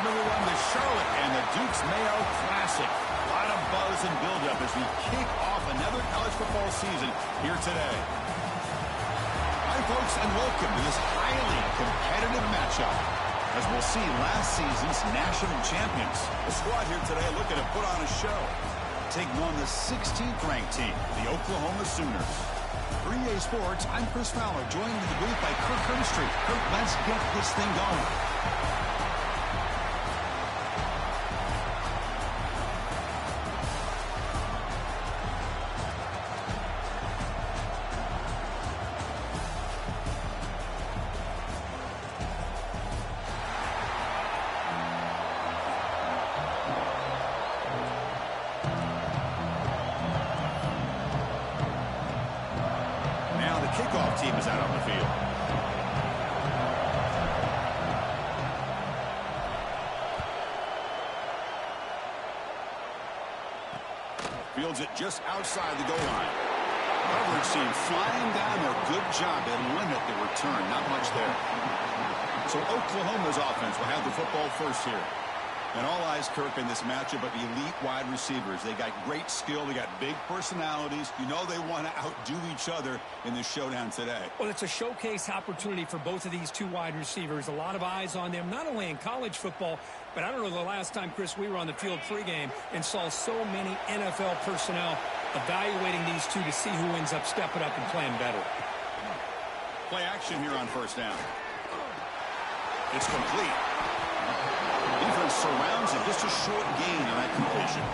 Welcome, everyone, to Charlotte and the Duke's Mayo Classic. A lot of buzz and build-up as we kick off another college football season here today. Hi, folks, and welcome to this highly competitive matchup, as we'll see last season's national champions. The squad here today looking to put on a show, taking on the 16th ranked team, the Oklahoma Sooners. For EA Sports, I'm Chris Fowler, joined in the booth by Kirk Herbstreit. Kirk, let's get this thing going. Kickoff team is out on the field. Fields it just outside the goal line. Coverage team flying down there. Good job. They limit the return. Not much there. So Oklahoma's offense will have the football first here. And all eyes, Kirk, in this matchup of elite wide receivers. They got great skill. They got big personalities. You know they want to outdo each other in this showdown today. Well, it's a showcase opportunity for both of these two wide receivers. A lot of eyes on them, not only in college football, but I don't know the last time, Chris, we were on the field pregame and saw so many NFL personnel evaluating these two to see who ends up stepping up and playing better. Play action here on first down. It's complete. Defense surrounds it, just a short gain on that completion.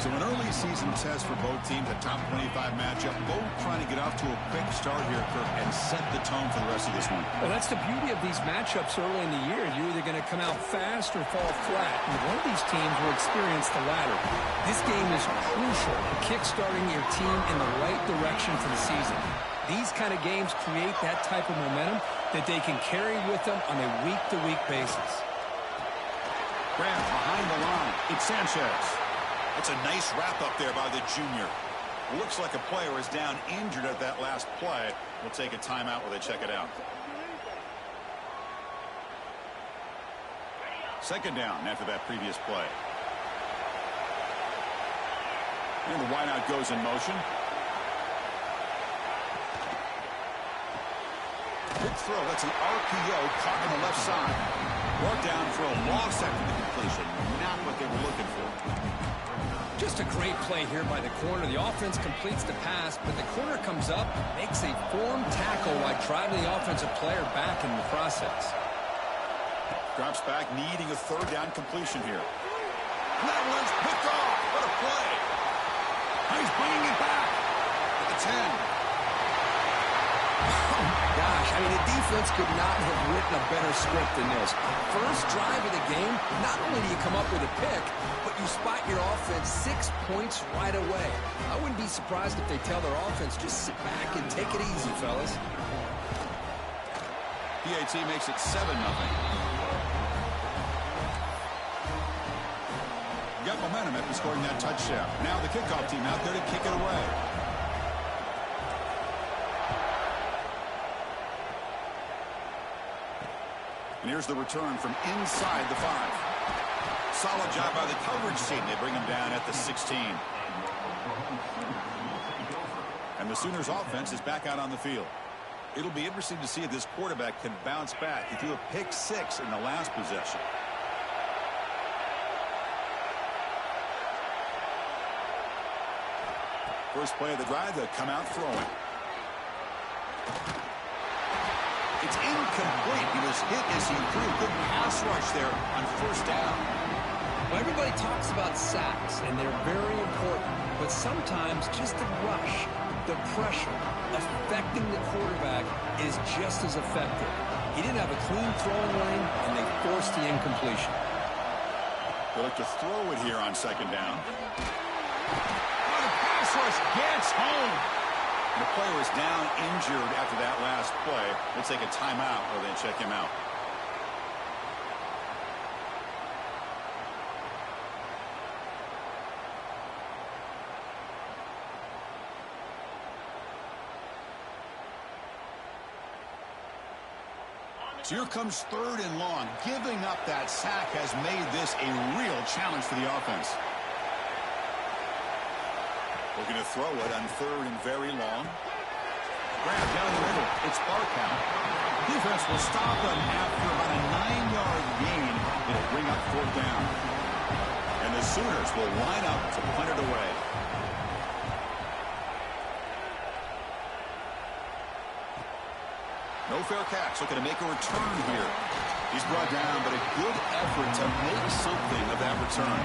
So an early season test for both teams, a top 25 matchup. Both trying to get off to a quick start here, Kirk, and set the tone for the rest of this one. Well, that's the beauty of these matchups early in the year. You're either going to come out fast or fall flat. And one of these teams will experience the latter. This game is crucial for kickstarting your team in the right direction for the season. These kind of games create that type of momentum that they can carry with them on a week-to-week basis. Grant behind the line. It's Sanchez. It's a nice wrap up there by the junior. Looks like a player is down injured at that last play. We'll take a timeout while they check it out. Second down after that previous play. And the wideout goes in motion. Quick throw. That's an RPO caught on the left side. Brought down for a loss after the completion. Not what they were looking for. Just a great play here by the corner. The offense completes the pass, but the corner comes up, makes a form tackle while driving the offensive player back in the process. Drops back, needing a third down completion here. That one's picked off. What a play. He's bringing it back at the 10. Oh, my gosh. I mean, the defense could not have written a better script than this. First drive of the game, not only do you come up with a pick, but you spot your offense 6 points right away. I wouldn't be surprised if they tell their offense, just sit back and take it easy, fellas. PAT makes it 7-0. Got momentum after scoring that touchdown. Now the kickoff team out there to kick it away. And here's the return from inside the 5. Solid job by the coverage team. They bring him down at the 16. And the Sooners offense is back out on the field. It'll be interesting to see if this quarterback can bounce back. He threw a pick 6 in the last possession. First play of the drive, they'll come out throwing. It's incomplete. He was hit as he threw. Good pass rush there on first down. Well, everybody talks about sacks, and they're very important. But sometimes just the rush, the pressure, affecting the quarterback is just as effective. He didn't have a clean throwing lane, and they forced the incompletion. They look to throw it here on second down. Oh, the pass rush gets home. The player is down injured after that last play. We'll take a timeout while they check him out. So here comes 3rd and long. Giving up that sack has made this a real challenge for the offense. Looking to throw it on 3rd and very long. Grab down the middle. It's Barkow. Defense will stop him after about a 9-yard gain. It'll bring up 4th down. And the Sooners will line up to punt it away. No fair catch. Looking to make a return here. He's brought down, but a good effort to make something of that return.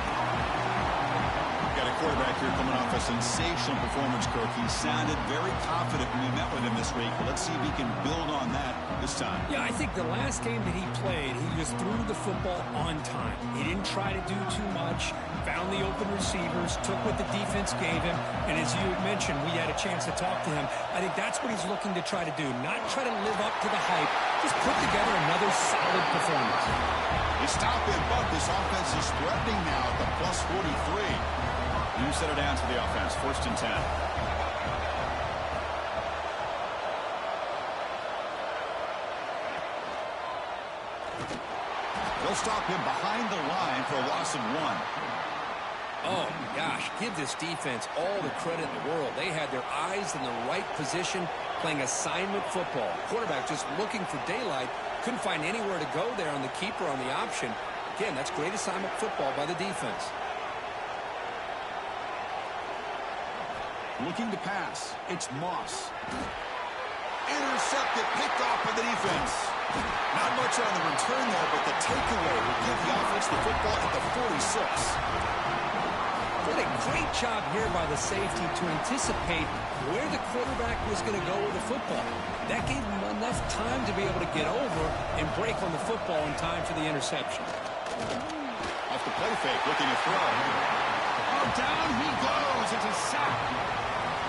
Got a quarterback here coming off a sensational performance, Kirk. He sounded very confident when we met with him this week. Let's see if he can build on that this time. Yeah, I think the last game that he played, he just threw the football on time. He didn't try to do too much, found the open receivers, took what the defense gave him, and as you mentioned, we had a chance to talk to him. I think that's what he's looking to try to do, not try to live up to the hype, just put together another solid performance. They stop him, but this offense is threatening now at the plus 43. You set it down to the offense, 1st and 10. They'll stop him behind the line for a loss of 1. Oh, gosh, give this defense all the credit in the world. They had their eyes in the right position, playing assignment football. Quarterback just looking for daylight, couldn't find anywhere to go there on the keeper on the option. Again, that's great assignment football by the defense. Looking to pass. It's Moss. Intercepted, picked off by the defense. Not much on the return there, but the takeaway will give the offense the football at the 46. Did a great job here by the safety to anticipate where the quarterback was going to go with the football. That gave him enough time to be able to get over and break on the football in time for the interception. Off the play fake, looking to throw. Oh, down he goes. It's a sack.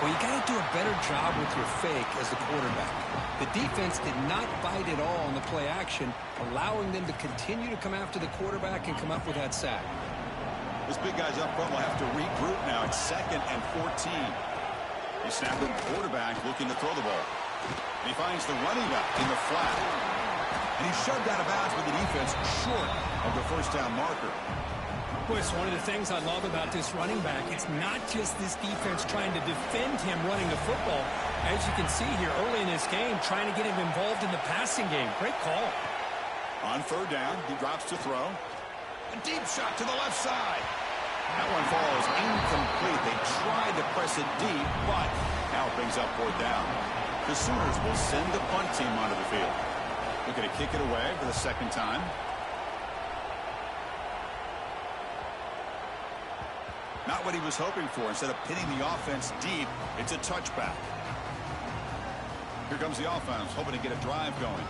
Well, you got to do a better job with your fake as the quarterback. The defense did not bite at all on the play action, allowing them to continue to come after the quarterback and come up with that sack. This big guy's up front will have to regroup now. It's 2nd and 14. They snap the quarterback looking to throw the ball. And he finds the running back in the flat. And he's shoved out of bounds with the defense short of the 1st down marker. Boy, it's one of the things I love about this running back. It's not just this defense trying to defend him running the football. As you can see here early in this game, trying to get him involved in the passing game. Great call. On 3rd down, he drops to throw. A deep shot to the left side. That one falls incomplete. They tried to press it deep, but now it brings up 4th down. The Sooners will send the punt team onto the field. Looking to kick it away for the 2nd time. Not what he was hoping for. Instead of pinning the offense deep, it's a touchback. Here comes the offense, hoping to get a drive going.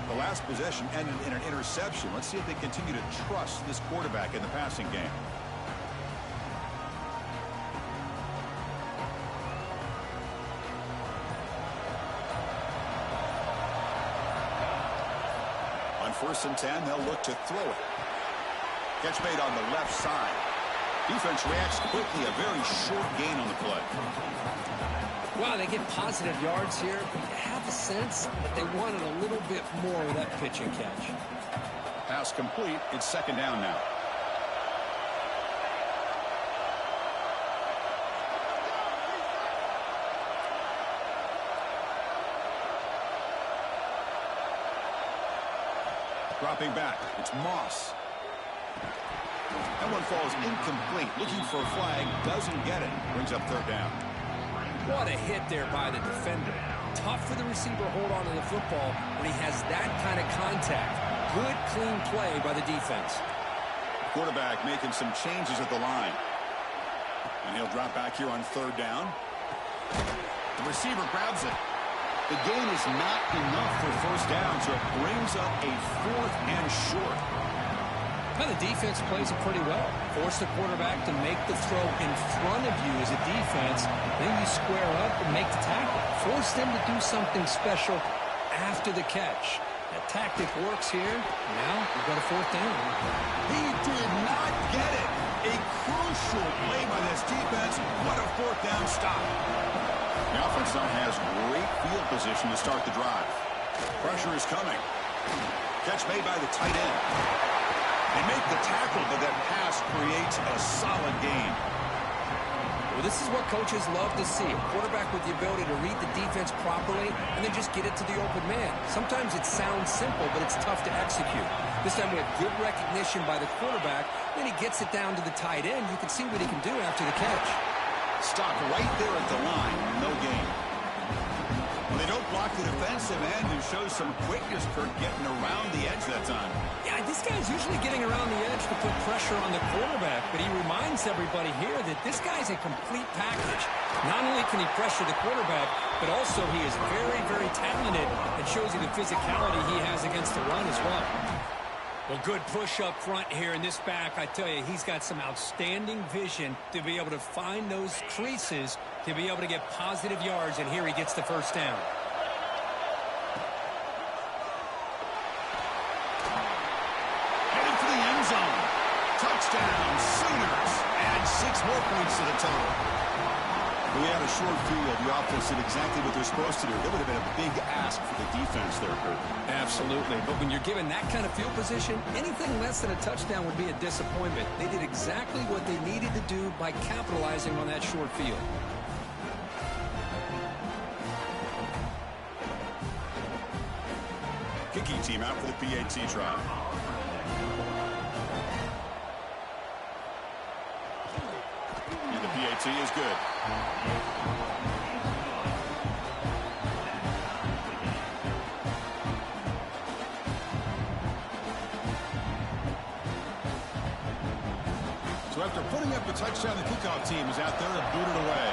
The last possession ended in an interception. Let's see if they continue to trust this quarterback in the passing game. On 1st and 10, they'll look to throw it. Catch made on the left side. Defense reacts quickly, a very short gain on the play. Wow, they get positive yards here, but you have a sense that they wanted a little bit more of that pitch and catch. Pass complete. It's 2nd down now. Dropping back. It's Moss. That one falls incomplete. Looking for a flag. Doesn't get it. Brings up 3rd down. What a hit there by the defender. Tough for the receiver to hold on to the football when he has that kind of contact. Good, clean play by the defense. Quarterback making some changes at the line. And he'll drop back here on 3rd down. The receiver grabs it. The gain is not enough for 1st down, so it brings up a 4th and short. Well, the defense plays it pretty well. Force the quarterback to make the throw in front of you as a defense. Then you square up and make the tackle. Force them to do something special after the catch. That tactic works here. Now we've got a 4th down. He did not get it. A crucial play by this defense. What a 4th down stop. The offense now has great field position to start the drive. Pressure is coming. Catch made by the tight end. They make the tackle, but that pass creates a solid gain. Well, this is what coaches love to see. A quarterback with the ability to read the defense properly and then just get it to the open man. Sometimes it sounds simple, but it's tough to execute. This time we have good recognition by the quarterback. Then he gets it down to the tight end. You can see what he can do after the catch. Stop right there at the line. No gain. Well, they don't block the defensive end and show some quickness, Kirk, getting around the edge that time. Yeah, this guy's usually getting around the edge to put pressure on the quarterback, but he reminds everybody here that this guy's a complete package. Not only can he pressure the quarterback, but also he is very, very talented and shows you the physicality he has against the run as well. Well, good push up front here in this back. I tell you, he's got some outstanding vision to be able to find those creases, to be able to get positive yards, and here he gets the first down. Headed for the end zone. Touchdown, Sooners. Add 6 more points to the total. We had a short field. The offense did exactly what they're supposed to do. That would have been a big ask for the defense there, Kurt. Absolutely. But when you're given that kind of field position, anything less than a touchdown would be a disappointment. They did exactly what they needed to do by capitalizing on that short field. Kicking team out for the PAT try. And the PAT is good. So after putting up a touchdown, the kickoff team is out there and booted away.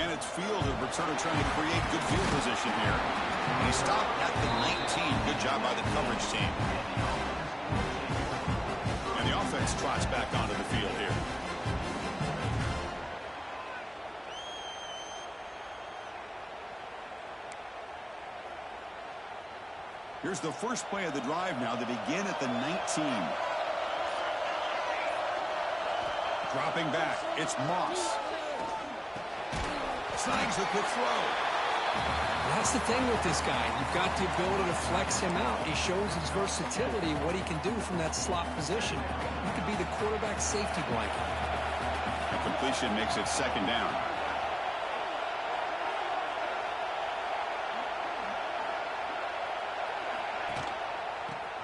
And it's Field, a returner trying to create good field position here. And he stopped at the 19. Good job by the coverage team. And the offense trots back onto the field here. Here's the first play of the drive now. They begin at the 19. Dropping back, it's Moss. Snags the quick throw. That's the thing with this guy. You've got the ability to flex him out. He shows his versatility, what he can do from that slot position. He could be the quarterback safety blanket. The completion makes it second down.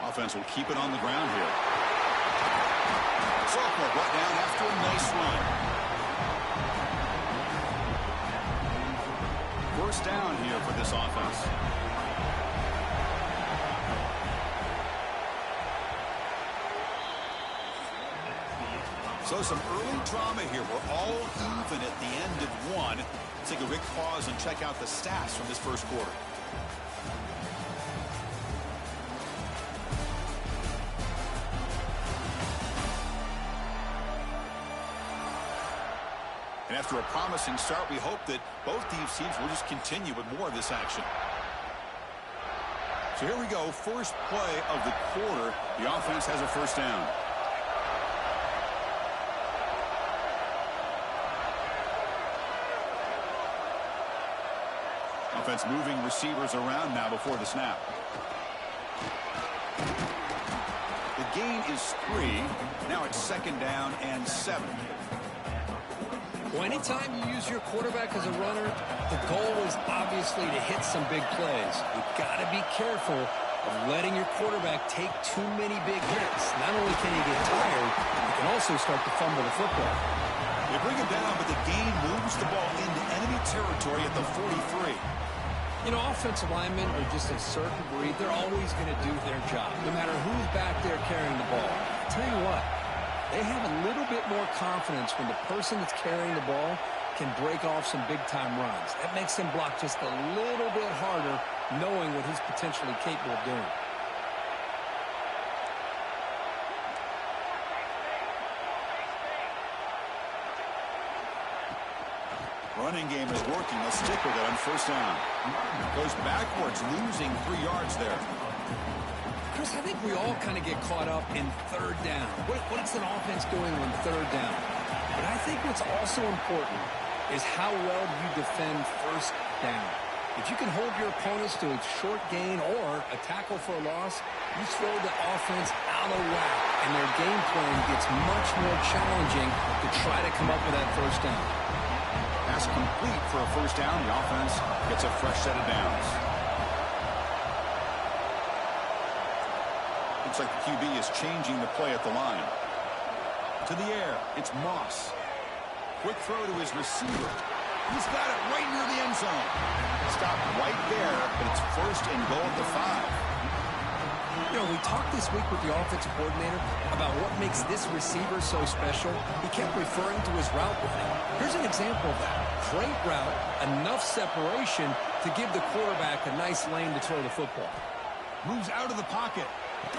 Offense will keep it on the ground here. Sophomore brought down after a nice run. First down here for this offense. So some early drama here. We're all even at the end of one. Let's take a quick pause and check out the stats from this first quarter. And after a promising start, we hope that both these teams will just continue with more of this action. So here we go. First play of the quarter. The offense has a first down. Offense moving receivers around now before the snap. The gain is 3. Now it's second down and 7. Well, anytime you use your quarterback as a runner, the goal is obviously to hit some big plays. You've got to be careful of letting your quarterback take too many big hits. Not only can he get tired, he can also start to fumble the football. They bring him down, but the gain moves the ball into enemy territory at the 43. You know, offensive linemen are just a certain breed. They're always going to do their job, no matter who's back there carrying the ball. I'll tell you what. They have a little bit more confidence when the person that's carrying the ball can break off some big-time runs. That makes him block just a little bit harder, knowing what he's potentially capable of doing. Running game is working. They'll stick with it on first down. Goes backwards, losing 3 yards there. Chris, I think we all kind of get caught up in third down. What's an offense doing on third down? But I think what's also important is how well you defend first down. If you can hold your opponents to a short gain or a tackle for a loss, you throw the offense out of whack, and their game plan gets much more challenging to try to come up with that first down. Pass complete for a first down. The offense gets a fresh set of downs. Looks like the QB is changing the play at the line. To the air, it's Moss. Quick throw to his receiver. He's got it right near the end zone. Stopped right there, but it's first and goal at the 5. You know, we talked this week with the offensive coordinator about what makes this receiver so special. He kept referring to his route running. Here's an example of that. Great route, enough separation to give the quarterback a nice lane to throw the football. Moves out of the pocket.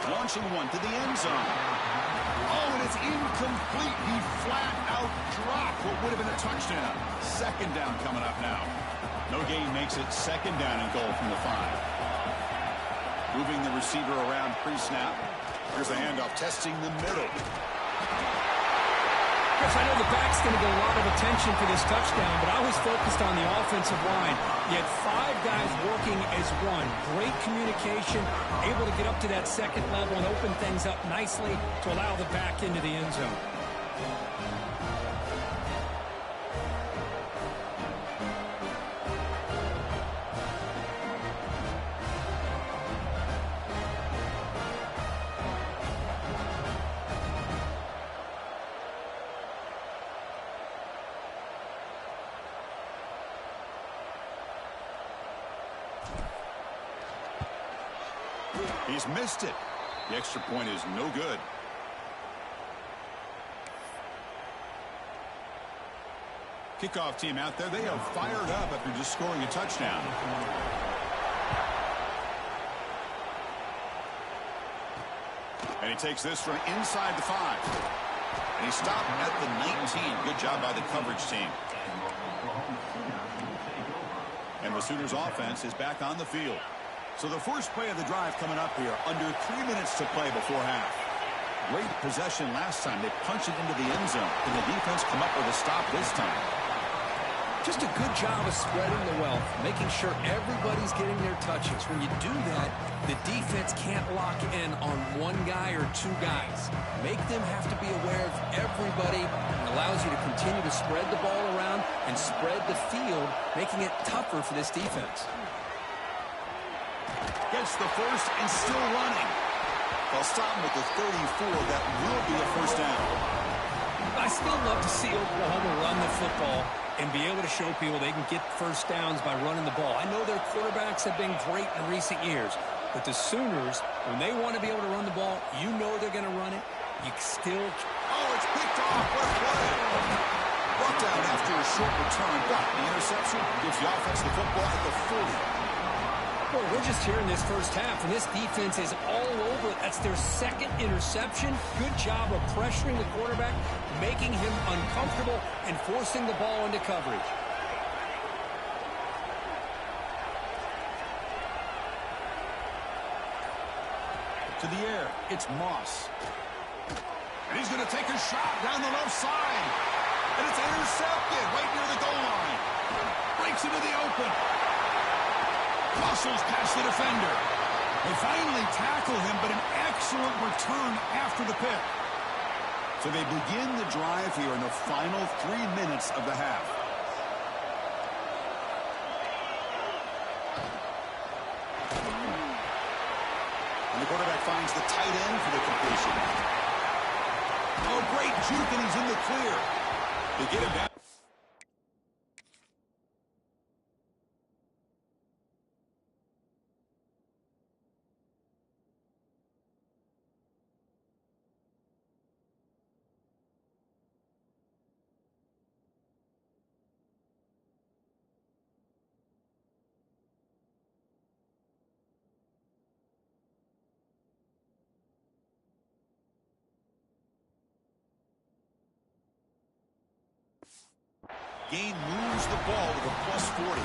Launching one to the end zone. Oh, and it's incomplete. He flat out dropped what would have been a touchdown. Second down coming up now. No gain makes it second down and goal from the 5. Moving the receiver around pre-snap. Here's a handoff, testing the middle. Yes, I know the back's going to get a lot of attention for this touchdown, but I was focused on the offensive line. You had 5 guys working as one. Great communication, able to get up to that second level and open things up nicely to allow the back into the end zone. He's missed it. The extra point is no good. Kickoff team out there. They are fired up after just scoring a touchdown. And he takes this from inside the 5. And he stopped at the 19. Good job by the coverage team. And the Sooners offense is back on the field. So the first play of the drive coming up here, under 3 minutes to play before half. Great possession last time. They punched it into the end zone. Can the defense come up with a stop this time? Just a good job of spreading the wealth, making sure everybody's getting their touches. When you do that, the defense can't lock in on one guy or 2 guys. Make them have to be aware of everybody. It allows you to continue to spread the ball around and spread the field, making it tougher for this defense. Gets the first and still running. They'll stop him with the 34. That will be a first down. I still love to see Oklahoma run the football and be able to show people they can get first downs by running the ball. I know their quarterbacks have been great in recent years, but the Sooners, when they want to be able to run the ball, you know they're going to run it. You still... Oh, it's picked off. What a play. Brought down after a short return, but the interception gives the offense the football at the 40. Well, we're just here in this first half, and this defense is all over. That's their second interception. Good job of pressuring the quarterback, making him uncomfortable, and forcing the ball into coverage. To the air, it's Moss. And he's going to take a shot down the left side. And it's intercepted right near the goal line. Breaks into the open. Muscles past the defender. They finally tackle him, but an excellent return after the pick. So they begin the drive here in the final 3 minutes of the half. And the quarterback finds the tight end for the completion. Oh, great juke, and he's in the clear. They get him down. Gain moves the ball to the +40.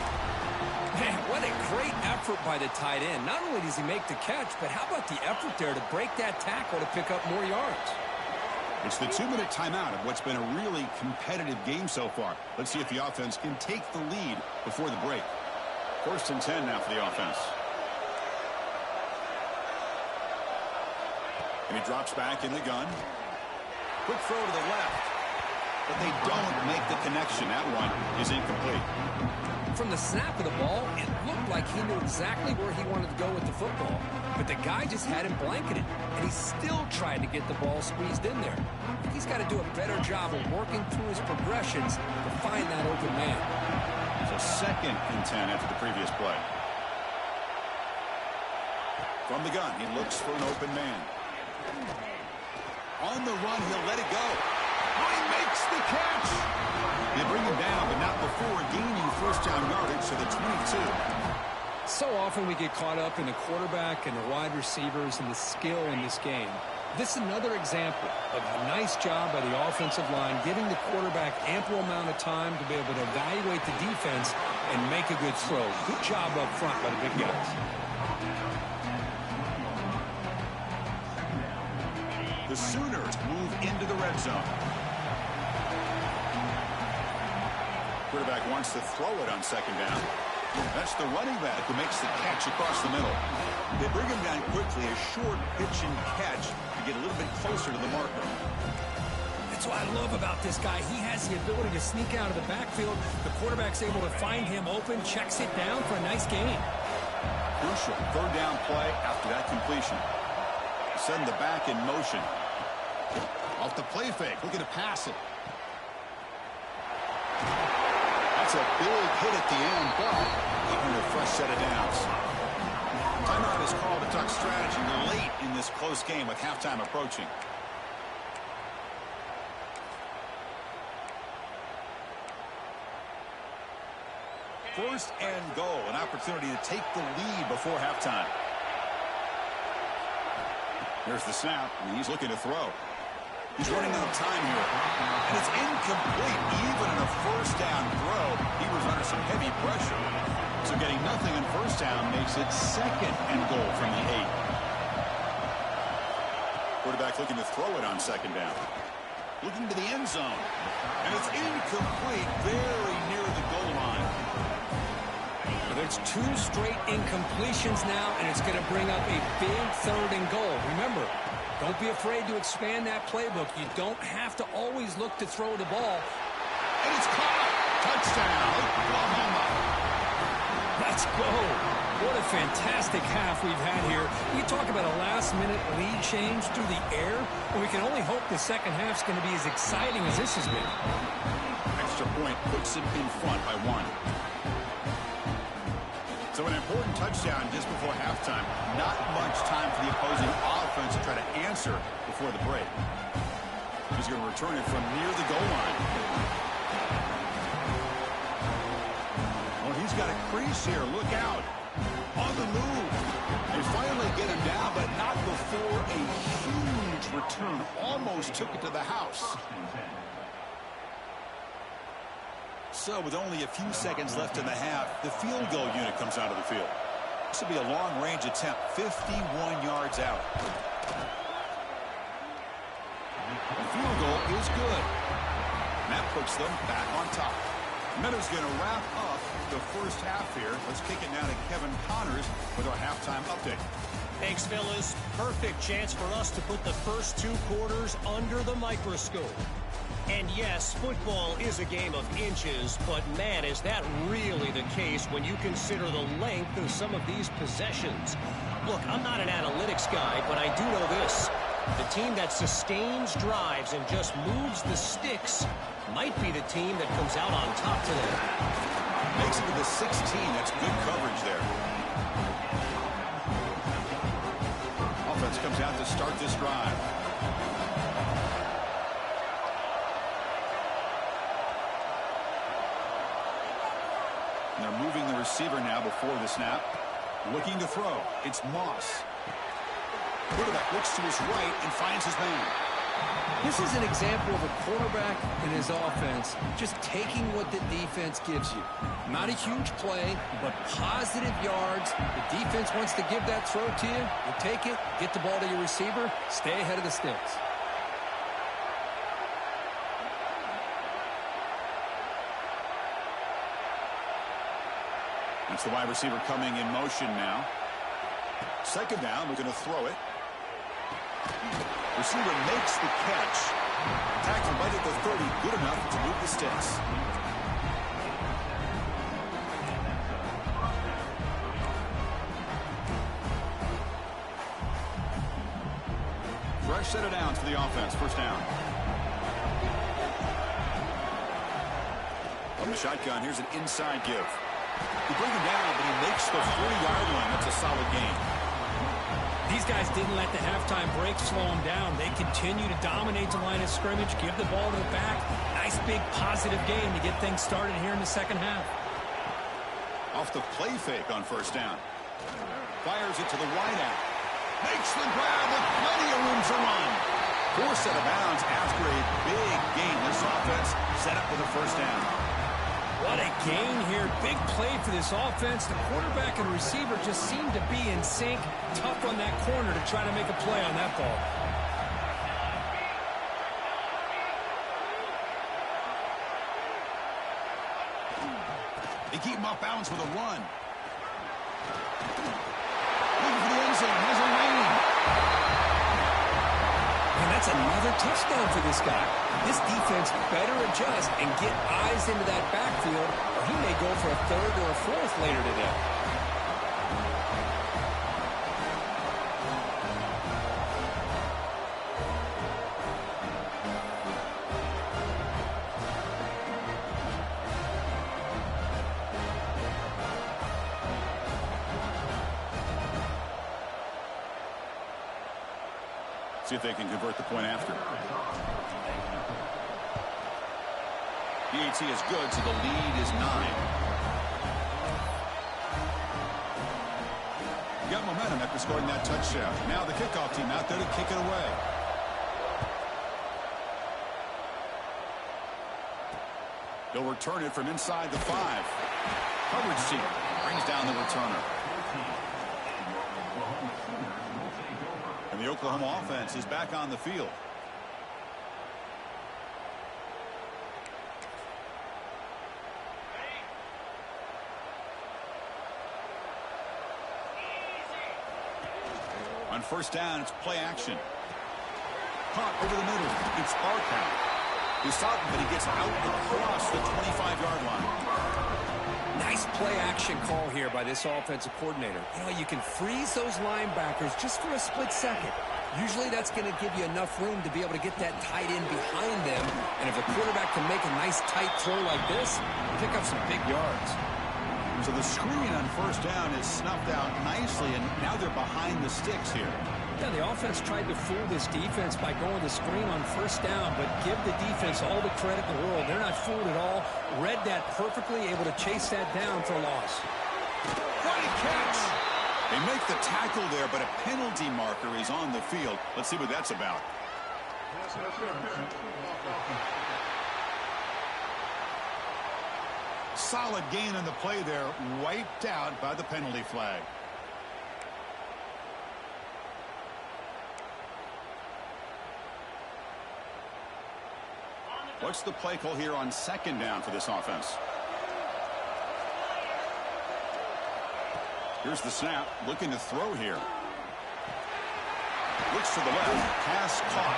Man, what a great effort by the tight end. Not only does he make the catch, but how about the effort there to break that tackle to pick up more yards? It's the 2-minute timeout of what's been a really competitive game so far. Let's see if the offense can take the lead before the break. First and 10 now for the offense. And he drops back in the gun. Quick throw to the left. But they don't make the connection. That one is incomplete. From the snap of the ball, it looked like he knew exactly where he wanted to go with the football. But the guy just had him blanketed, and he still tried to get the ball squeezed in there. I think he's got to do a better job of working through his progressions to find that open man. So second and 10 after the previous play. From the gun, he looks for an open man. On the run, he'll let it go. Oh, he makes the catch. They bring him down, but not before gaining first down yardage to the 22. So often we get caught up in the quarterback and the wide receivers and the skill in this game. This is another example of a nice job by the offensive line, giving the quarterback ample amount of time to be able to evaluate the defense and make a good throw. Good job up front by the big guys. The Sooners move into the red zone. Quarterback wants to throw it on second down. That's the running back who makes the catch across the middle. They bring him down quickly, a short pitch and catch to get a little bit closer to the marker. That's what I love about this guy. He has the ability to sneak out of the backfield. The quarterback's able to find him open, checks it down for a nice gain. Crucial third down play after that completion. Send the back in motion. Off the play fake, looking to pass it. That's a big hit at the end, but even a fresh set of downs. Timeout is called to talk strategy late in this close game with halftime approaching. First and goal, an opportunity to take the lead before halftime. Here's the snap, and he's looking to throw. He's running out of time here. And it's incomplete. Even in a first down throw, he was under some heavy pressure. So getting nothing on first down makes it second and goal from the 8. Quarterback looking to throw it on second down. Looking to the end zone. And it's incomplete, very near the goal line. There's two straight incompletions now, and it's going to bring up a big third and goal. Remember, don't be afraid to expand that playbook. You don't have to always look to throw the ball. And it's caught. Touchdown, Oklahoma. Let's go. What a fantastic half we've had here. You talk about a last-minute lead change through the air, and we can only hope the second half's going to be as exciting as this has been. Extra point puts him in front by 1. So an important touchdown just before halftime. Not much time for the opposing offense to try to answer before the break. He's going to return it from near the goal line. Well, he's got a crease here. Look out. On the move. They finally get him down, but not before a huge return. Almost took it to the house. So with only a few seconds left in the half, the field goal unit comes out of the field. This will be a long-range attempt, 51 yards out. The field goal is good. And that puts them back on top. Meadow's going to wrap up the first half here. Let's kick it now to Kevin Connors with our halftime update. Thanks, fellas. Perfect chance for us to put the first 2 quarters under the microscope. And yes, football is a game of inches, but man, is that really the case when you consider the length of some of these possessions. Look, I'm not an analytics guy, but I do know this. The team that sustains drives and just moves the sticks might be the team that comes out on top today. Makes it to the 16. That's good coverage there. Offense comes out to start this drive. And they're moving the receiver now before the snap. Looking to throw. It's Moss. Quarterback looks to his right and finds his man. This is an example of a quarterback and his offense just taking what the defense gives you. Not a huge play, but positive yards. The defense wants to give that throw to you. You take it, get the ball to your receiver, stay ahead of the sticks. That's the wide receiver coming in motion now. Second down, we're going to throw it. Receiver makes the catch. Tackle right at the 30, good enough to move the sticks. Fresh set of downs for the offense. First down. From the shotgun, here's an inside give. You bring him down, but he makes the 40-yard line. That's a solid gain. These guys didn't let the halftime break slow them down. They continue to dominate the line of scrimmage, give the ball to the back. Nice big positive gain to get things started here in the second half. Off the play fake on first down. Fires it to the wideout. Makes the grab with plenty of room to run. Fourth set of bounds after a big gain. This offense set up with a first down. What a gain here. Big play for this offense. The quarterback and receiver just seem to be in sync. Tough on that corner to try to make a play on that ball. They keep him off balance with a run. Looking for the end zone. Has a lane. And that's another touchdown for this guy. This defense better adjust and get eyes into that backfield, or he may go for a third or a fourth later today. See if they can convert the point after. PAT is good, so the lead is 9. You got momentum after scoring that touchdown. Now the kickoff team out there to kick it away. They'll return it from inside the 5. Coverage team brings down the returner. And the Oklahoma offense is back on the field. On first down, it's play action. Caught over the middle. It's Arkow. He's stopped, but he gets out across the 25-yard line. Nice play action call here by this offensive coordinator. You know, you can freeze those linebackers just for a split second. Usually that's going to give you enough room to be able to get that tight end behind them. And if a quarterback can make a nice tight throw like this, pick up some big yards. So the screen on first down is snuffed out nicely, and now they're behind the sticks here. Yeah, the offense tried to fool this defense by going the screen on first down, but give the defense all the credit in the world. They're not fooled at all. Read that perfectly, able to chase that down for a loss. Great catch! They make the tackle there, but a penalty marker is on the field. Let's see what that's about. Solid gain on the play there, wiped out by the penalty flag. What's the play call here on second down for this offense? Here's the snap, looking to throw here. Looks to the left, pass caught.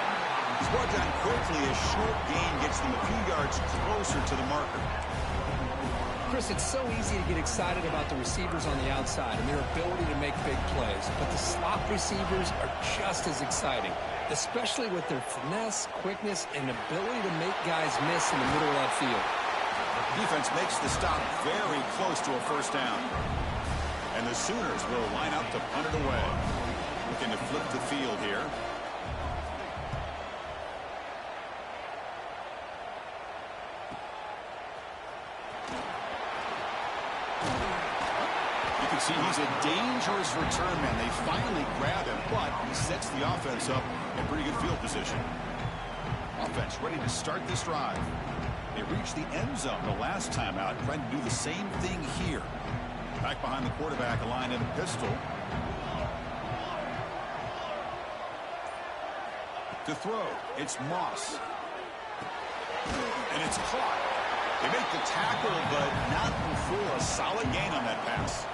He's brought down quickly. A short gain gets them a few yards closer to the marker. Chris, it's so easy to get excited about the receivers on the outside and their ability to make big plays, but the slot receivers are just as exciting, especially with their finesse, quickness, and ability to make guys miss in the middle of that field. Defense makes the stop very close to a first down. And the Sooners will line up to punt it away. Looking to flip the field here. You can see he's a dangerous return man. They finally grab him, but he sets the offense up in pretty good field position. Offense ready to start this drive. They reached the end zone the last time out, trying to do the same thing here. Back behind the quarterback, aligned in a pistol. To throw, it's Moss. And it's caught. They make the tackle, but not before a solid gain on that pass.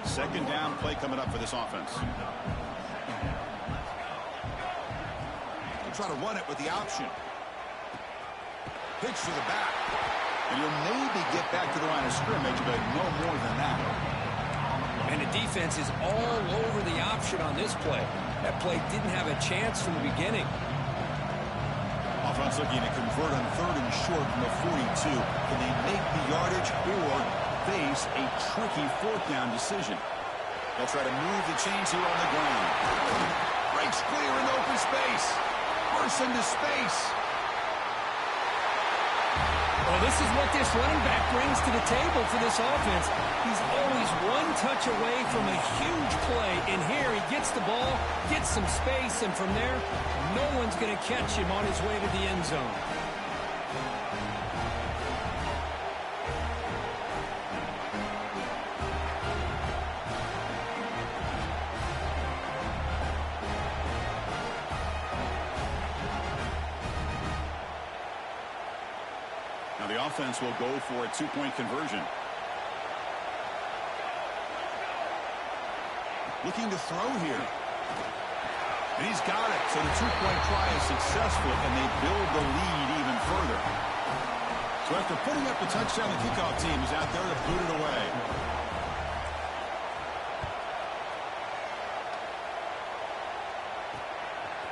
Second down play coming up for this offense. They'll try to run it with the option. Pitch to the back. And he'll maybe get back to the line of scrimmage, but no more than that. And the defense is all over the option on this play. That play didn't have a chance from the beginning. Offense looking to convert on 3rd and short from the 42. Can they make the yardage or face a tricky 4th down decision? They'll try to move the chains here on the ground. Breaks clear in open space. Bursts into space. Well, this is what this running back brings to the table for this offense. He's always one touch away from a huge play. And here he gets the ball, gets some space, and from there, no one's going to catch him on his way to the end zone. Now the offense will go for a 2-point conversion. Looking to throw here. And he's got it. So the 2-point try is successful, and they build the lead even further. So after putting up the touchdown, the kickoff team is out there to boot it away.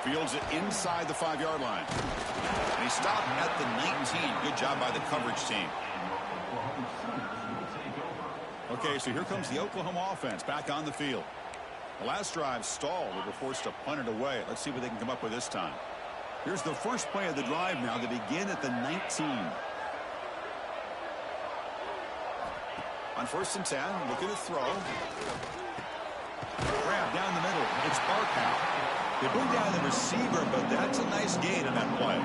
Fields it inside the 5-yard line. And he stopped at the 19. Good job by the coverage team. Okay, so here comes the Oklahoma offense back on the field. The last drive stalled. They were forced to punt it away. Let's see what they can come up with this time. Here's the first play of the drive now. They begin at the 19. On 1st and 10, looking to throw. Grab down the middle. It's Barkow. They bring down the receiver, but that's a nice gain on that play.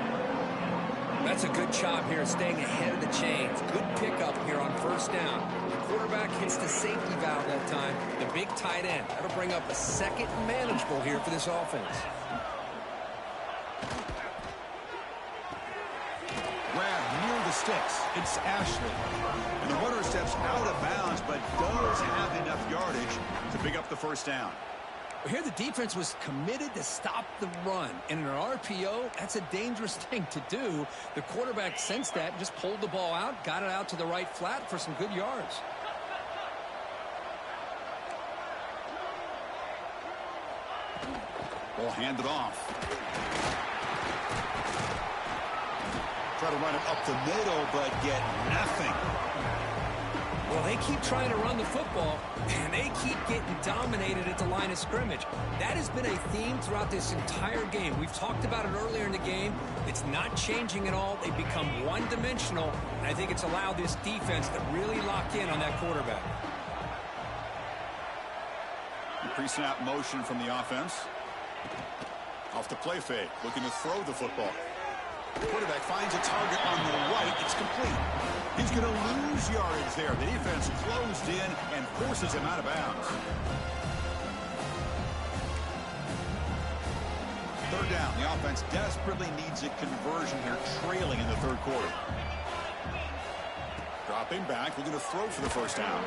That's a good job here, staying ahead of the chains. Good pickup here on 1st down. The quarterback hits the safety valve that time. The big tight end. That'll bring up a 2nd and manageable here for this offense. Grab near the sticks. It's Ashley. And the runner steps out of bounds, but does have enough yardage to pick up the 1st down. Here the defense was committed to stop the run. And in an RPO, that's a dangerous thing to do. The quarterback sensed that and just pulled the ball out, got it out to the right flat for some good yards. Ball handed off. Try to run it up the middle, but get nothing. Well, they keep trying to run the football, and they keep getting dominated at the line of scrimmage. That has been a theme throughout this entire game. We've talked about it earlier in the game. It's not changing at all. They've become one-dimensional, and I think it's allowed this defense to really lock in on that quarterback. Pre-snap motion from the offense. Off the play fake, looking to throw the football. The quarterback finds a target on the right. It's complete. He's going to lose yardage there. The defense closed in and forces him out of bounds. 3rd down. The offense desperately needs a conversion here, trailing in the 3rd quarter. Dropping back, looking to throw for the 1st down.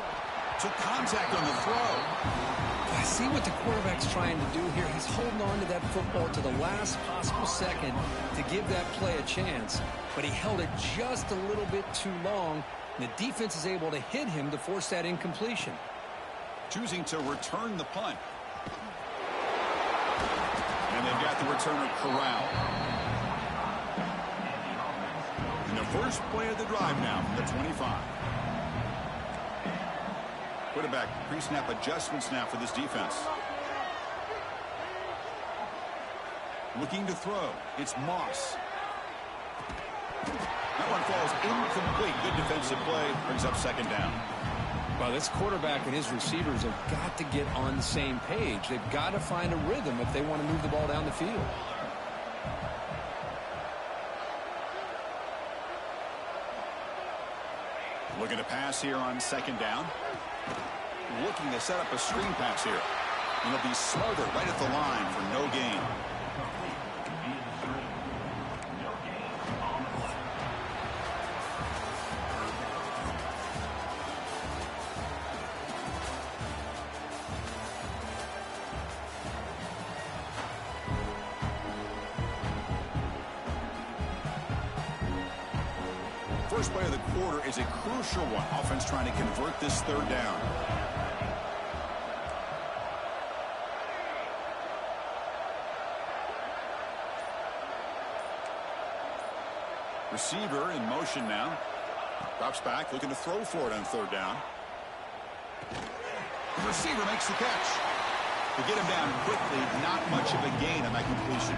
Took contact on the throw. I see what the quarterback's trying to do here. He's holding on to that football to the last possible second to give that play a chance. But he held it just a little bit too long. And the defense is able to hit him to force that incompletion. Choosing to return the punt. And they've got the returner corralled. And the first play of the drive now from the 25. Quarterback pre-snap adjustment snap for this defense. Looking to throw. It's Moss. That one falls incomplete. Good defensive play. Brings up 2nd down. Well, this quarterback and his receivers have got to get on the same page. They've got to find a rhythm if they want to move the ball down the field. Looking to pass here on 2nd down. Looking to set up a screen pass here. And it'll be smothered right at the line for no gain. First play of the quarter is a crucial one. Offense trying to convert this third down. Receiver in motion now. Drops back, looking to throw for it on third down. The receiver makes the catch. To get him down quickly, not much of a gain on that completion.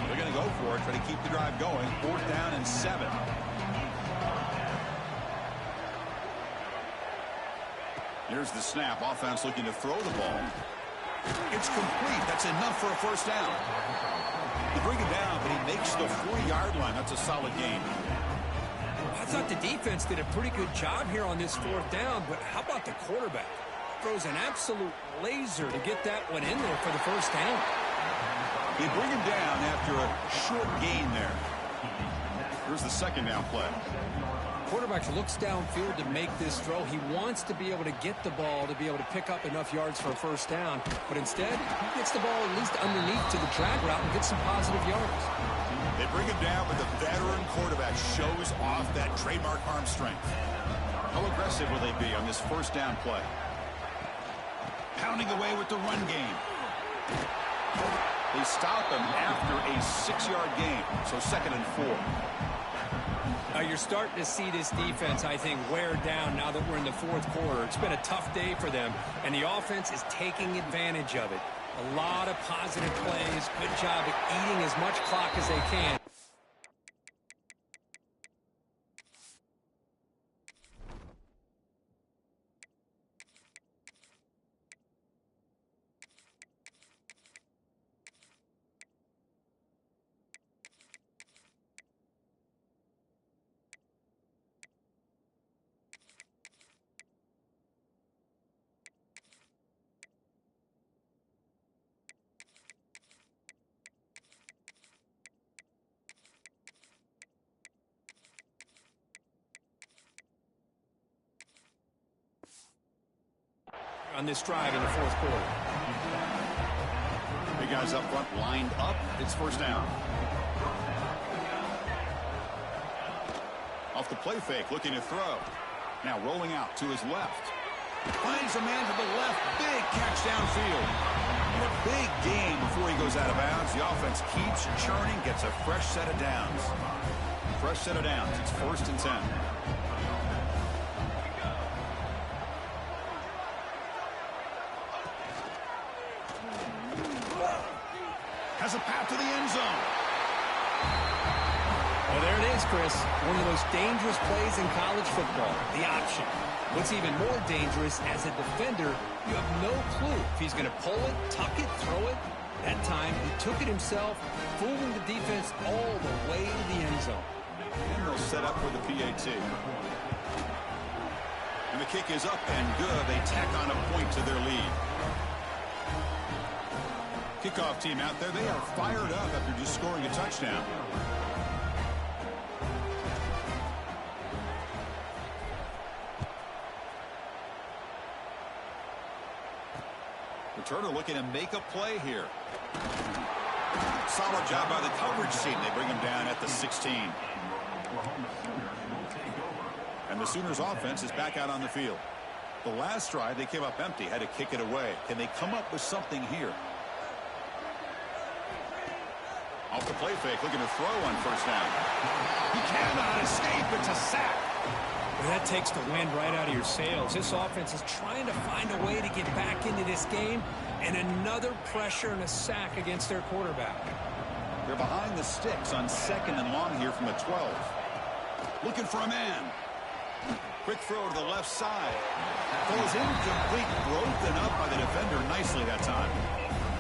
They're going to go for it, try to keep the drive going. 4th down and 7. Here's the snap. Offense looking to throw the ball. It's complete. That's enough for a first down. They bring him down, but he makes the 40-yard line. That's a solid gain. I thought the defense did a pretty good job here on this 4th down, but how about the quarterback? Throws an absolute laser to get that one in there for the first down. They bring him down after a short gain there. Here's the 2nd down play. Quarterback looks downfield to make this throw. He wants to be able to get the ball to be able to pick up enough yards for a first down, but instead he gets the ball at least underneath to the drag route and gets some positive yards. They bring him down, but the veteran quarterback shows off that trademark arm strength. How aggressive will they be on this first down play? Pounding away with the run game. They stop him after a 6-yard gain, so 2nd and 4. You're starting to see this defense, I think, wear down now that we're in the 4th quarter. It's been a tough day for them, and the offense is taking advantage of it. A lot of positive plays. Good job at eating as much clock as they can. On this drive in the 4th quarter. Big guys up front lined up. It's first down. Off the play fake, looking to throw. Now rolling out to his left. Finds a man to the left. Big catch downfield. And a big gain before he goes out of bounds. The offense keeps churning, gets a fresh set of downs. Fresh set of downs. It's 1st and 10. Has a path to the end zone. Well, there it is, Chris. One of the most dangerous plays in college football, the option. What's even more dangerous, as a defender, you have no clue if he's going to pull it, tuck it, throw it. That time, he took it himself, fooling the defense all the way to the end zone. And they'll set up for the PAT. And the kick is up and good. They tack on a point to their lead. Kickoff team out there, they are fired up after just scoring a touchdown. Returner looking to make a play here. Solid job by the coverage team. They bring him down at the 16. And the Sooners offense is back out on the field. The last drive, they came up empty, had to kick it away. Can they come up with something here? Off the play fake, looking to throw on first down. He cannot escape. It's a sack. Well, that takes the wind right out of your sails. This offense is trying to find a way to get back into this game, and another pressure and a sack against their quarterback. They're behind the sticks on 2nd and long here from the 12. Looking for a man. Quick throw to the left side. Throws incomplete, broken up by the defender nicely that time.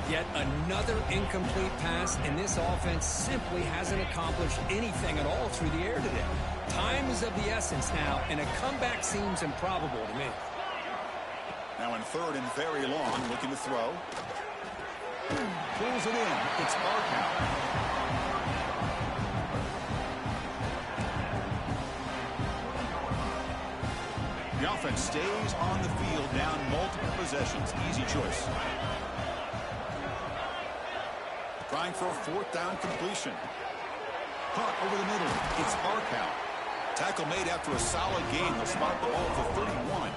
Yet another incomplete pass, and this offense simply hasn't accomplished anything at all through the air today. Time is of the essence now, and a comeback seems improbable to me. Now in 3rd and very long, looking to throw. Pulls it in. It's Barkow. The offense stays on the field, down multiple possessions. Easy choice. Trying for a 4th down completion. Caught over the middle. It's Barkow. Tackle made after a solid gain. They'll spot the ball for 31.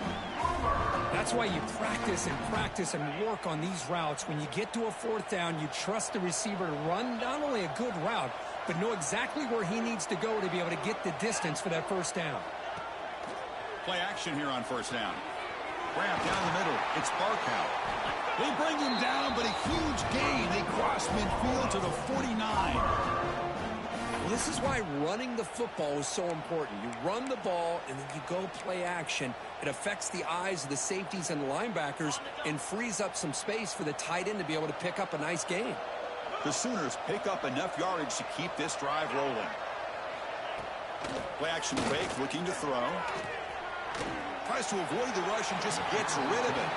That's why you practice and work on these routes. When you get to a fourth down, you trust the receiver to run not only a good route, but know exactly where he needs to go to be able to get the distance for that first down. Play action here on first down. Grab down the middle. It's Barkow. They bring him down, but a huge gain. They cross midfield to the 49. Well, this is why running the football is so important. You run the ball, and then you go play action. It affects the eyes of the safeties and the linebackers and frees up some space for the tight end to be able to pick up a nice gain. The Sooners pick up enough yardage to keep this drive rolling. Play action fake, looking to throw. Tries to avoid the rush and just gets rid of it.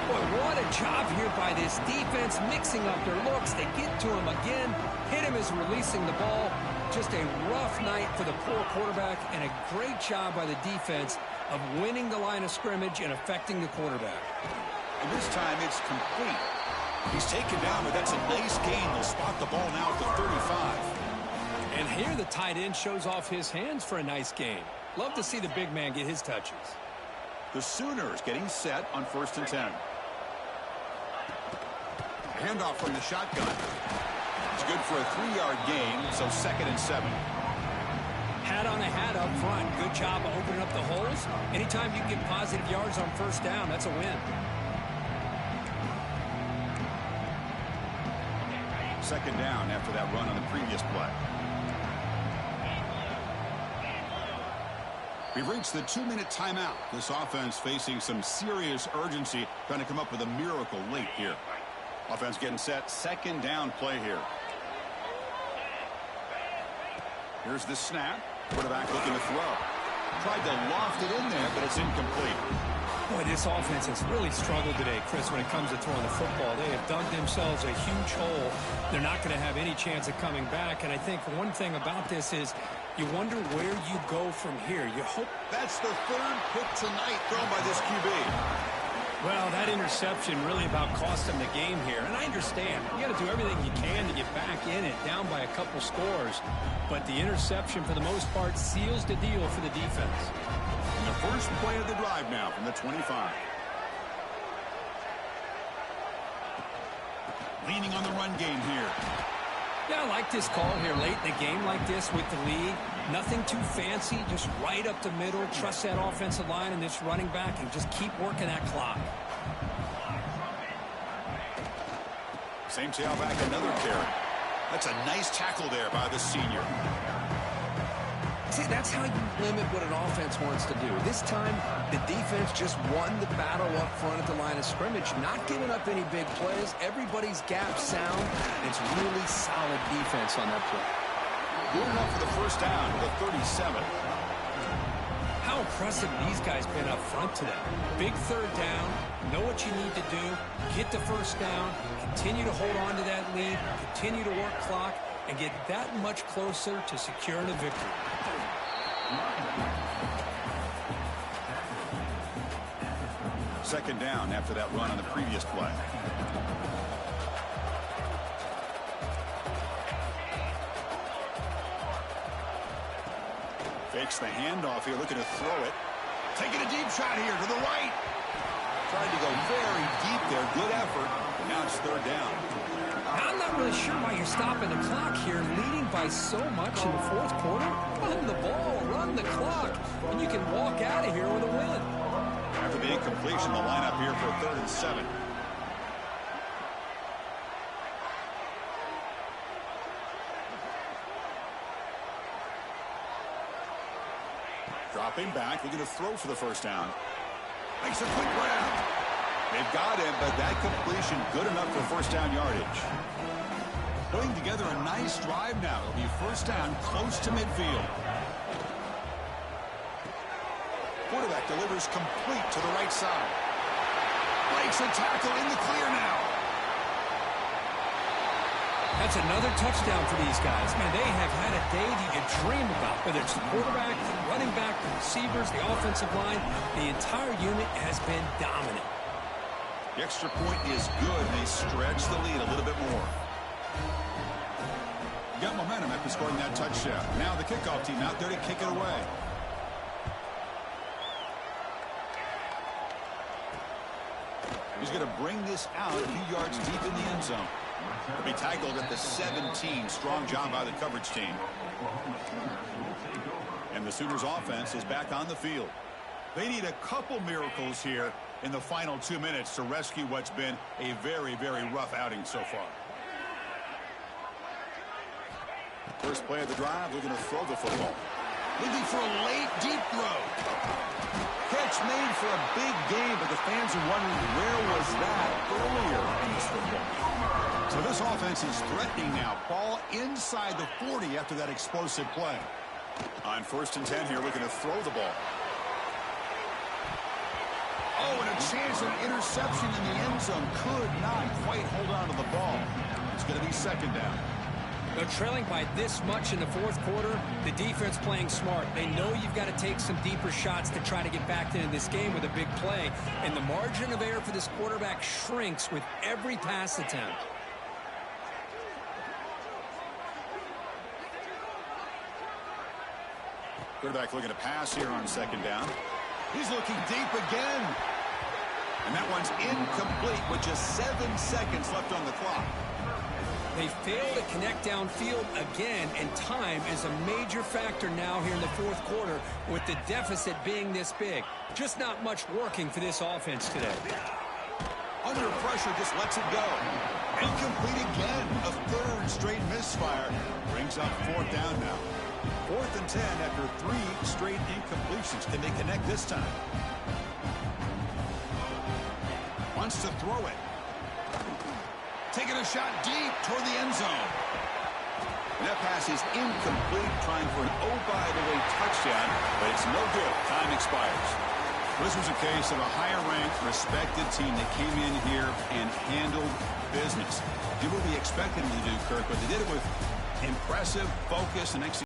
Boy, what a job here by this defense, mixing up their looks. They get to him again, hit him as releasing the ball. Just a rough night for the poor quarterback, and a great job by the defense of winning the line of scrimmage and affecting the quarterback. And this time it's complete. He's taken down, but that's a nice gain. They'll spot the ball now at the 35. And here the tight end shows off his hands for a nice gain. Love to see the big man get his touches. The Sooners getting set on 1st and 10. Handoff from the shotgun. It's good for a 3-yard gain, so 2nd and 7. Hat on a hat up front. Good job of opening up the holes. Anytime you get positive yards on first down, that's a win. 2nd down after that run on the previous play. We've reached the 2-minute timeout. This offense facing some serious urgency, trying to come up with a miracle late here. Offense getting set. 2nd down play here. Here's the snap. Quarterback looking to throw. Tried to loft it in there, but it's incomplete. Boy, this offense has really struggled today, Chris, when it comes to throwing the football. They have dug themselves a huge hole. They're not going to have any chance of coming back. And I think one thing about this is you wonder where you go from here. You hope. That's the 3rd pick tonight thrown by this QB. Well, that interception really about cost them the game here. And I understand. You got to do everything you can to get back in it, down by a couple scores. But the interception, for the most part, seals the deal for the defense. And the first play of the drive now from the 25. Leaning on the run game here. Yeah, I like this call here late in the game like this with the lead. Nothing too fancy, just right up the middle. Trust that offensive line and this running back and just keep working that clock. Same tailback, another carry. That's a nice tackle there by the senior. See, that's how you limit what an offense wants to do. This time, the defense just won the battle up front at the line of scrimmage, not giving up any big plays. Everybody's gap sound. It's really solid defense on that play. Good enough for the first down to the 37. How impressive these guys been up front today. Big 3rd down, know what you need to do, get the first down, continue to hold on to that lead, continue to work clock, and get that much closer to securing a victory. Second down after that run on the previous play. Fakes the handoff here, looking to throw it. Taking a deep shot here to the right. Tried to go very deep there. Good effort. But now it's 3rd down. I'm not really sure why you're stopping the clock here, leading by so much in the 4th quarter. Run the ball, run the clock, and you can walk out of here with a win. After the incompletion, the lineup here for 3rd and 7. Dropping back, looking to throw for the first down. Makes a quick grab. They've got him, but that completion good enough for first down yardage. Putting together a nice drive now. It'll be first down close to midfield. Quarterback delivers complete to the right side. Breaks a tackle in the clear now. That's another touchdown for these guys. Man, they have had a day that you dream about, whether it's the quarterback, the running back, the receivers, the offensive line. The entire unit has been dominant. The extra point is good. They stretch the lead a little bit more. Got momentum after scoring that touchdown. Now the kickoff team out there to kick it away. He's going to bring this out a few yards deep in the end zone. He'll be tackled at the 17. Strong job by the coverage team. And the Sooners offense is back on the field. They need a couple miracles here in the final 2 minutes to rescue what's been a very, very rough outing so far. First play of the drive, we're going to throw the football. Looking for a late, deep throw. Catch made for a big game, but the fans are wondering where was that earlier in this football. So this offense is threatening now. Ball inside the 40 after that explosive play. On 1st and 10 here, we're going to throw the ball. Oh, and a chance of interception in the end zone. Could not quite hold on to the ball. It's going to be 2nd down. They're trailing by this much in the 4th quarter. The defense playing smart. They know you've got to take some deeper shots to try to get back into this game with a big play. And the margin of error for this quarterback shrinks with every pass attempt. Quarterback looking to pass here on 2nd down. He's looking deep again. And that one's incomplete with just 7 seconds left on the clock. They fail to connect downfield again, and time is a major factor now here in the 4th quarter with the deficit being this big. Just not much working for this offense today. Under pressure, just lets it go. Incomplete again. A 3rd straight misfire. Brings up 4th down now. 4th and 10 after 3 straight incompletions. Can they connect this time? Wants to throw it. Taking a shot deep toward the end zone. And that pass is incomplete, trying for an oh-by-the-way touchdown, but it's no good. Time expires. This was a case of a higher-ranked, respected team that came in here and handled business. Did what we expected them to do, Kirk, but they did it with impressive focus and execution.